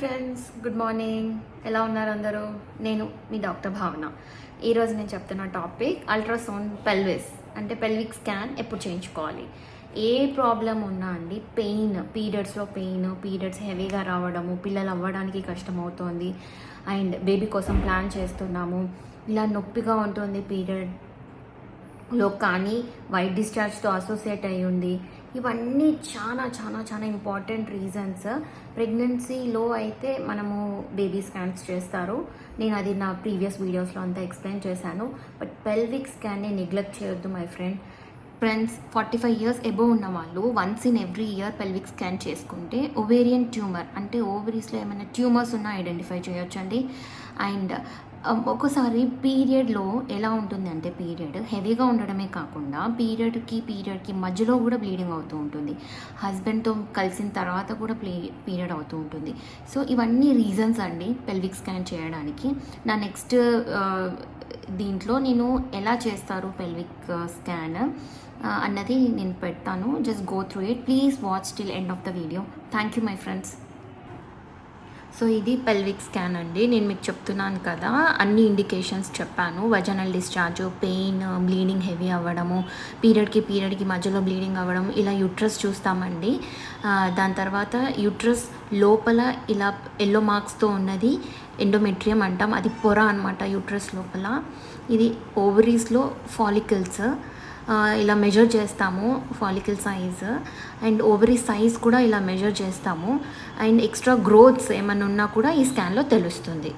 Friends, good morning. ఎలా ఉన్నారు అందరూ? నేను మీ డాక్టర్ భావన. ఈరోజు నేను చెప్తున్న టాపిక్ అల్ట్రాసౌండ్ పెల్విస్ అంటే పెల్విక్ స్కాన్ ఎప్పుడు చేయించుకోవాలి. ఏ ప్రాబ్లం ఉన్నా అండి, పీరియడ్స్లో పీరియడ్స్ హెవీగా రావడము, పిల్లలు అవ్వడానికి కష్టమవుతోంది, అండ్ బేబీ కోసం ప్లాన్ చేస్తున్నాము, ఇలా నొప్పిగా ఉంటుంది పీరియడ్లో కానీ వైట్ డిశ్చార్జ్తో అసోసియేట్ అయ్యి ఉంది, ఇవన్నీ చాలా చాలా చాలా ఇంపార్టెంట్ రీజన్స్. ప్రెగ్నెన్సీలో అయితే మనము బేబీ స్కాన్స్ చేస్తారు, నేను అది నా ప్రీవియస్ వీడియోస్లో అంతా ఎక్స్ప్లెయిన్ చేశాను. బట్ పెల్విక్ స్కాన్ని నెగ్లెక్ట్ చేయొద్దు మై ఫ్రెండ్స్. 45 years అబోవ్ ఉన్న వాళ్ళు once in every year pelvic scan చేసుకుంటే ఓవేరియన్ ట్యూమర్ అంటే ఓవరీస్లో ఏమైనా ట్యూమర్స్ ఉన్నా ఐడెంటిఫై చేయొచ్చండి. అండ్ ఒక్కోసారి పీరియడ్లో ఎలా ఉంటుంది అంటే, పీరియడ్ హెవీగా ఉండడమే కాకుండా పీరియడ్కి మధ్యలో కూడా బ్లీడింగ్ అవుతూ ఉంటుంది, హస్బెండ్తో కలిసిన తర్వాత కూడా పీరియడ్ అవుతూ ఉంటుంది. సో ఇవన్నీ రీజన్స్ అండి పెల్విక్ స్కాన్ చేయడానికి. నా నెక్స్ట్ దీంట్లో నేను ఎలా చేస్తారు పెల్విక్ స్కాన్ అన్నది నేను పెడతాను. Just go through it, please watch till end of the video. Thank you my friends. So ఇది పెల్విక్ స్కాన్ అండి. నేను మీకు చెప్తున్నాను కదా, అన్ని ఇండికేషన్స్ చెప్పాను. Vaginal discharge, pain, bleeding heavy అవ్వడము, పీరియడ్కి మధ్యలో బ్లీడింగ్ అవ్వడం, ఇలా యూట్రస్ చూస్తామండి. దాని తర్వాత యూట్రస్ లోపల ఇలా ఎల్లో మార్క్స్తో ఉన్నది ఎండోమెట్రియం అంటాం, అది పొర అనమాట యూట్రస్ లోపల. ఇది ఓవరీస్లో ఫాలికల్స్, ఇలా మెజర్ చేస్తాము follicle size, and ovary size కూడా ఇలా మెజర్ చేస్తాము. అండ్ ఎక్స్ట్రా గ్రోత్స్ ఏమైనా ఉన్నా కూడా ఈ స్కాన్లో తెలుస్తుంది.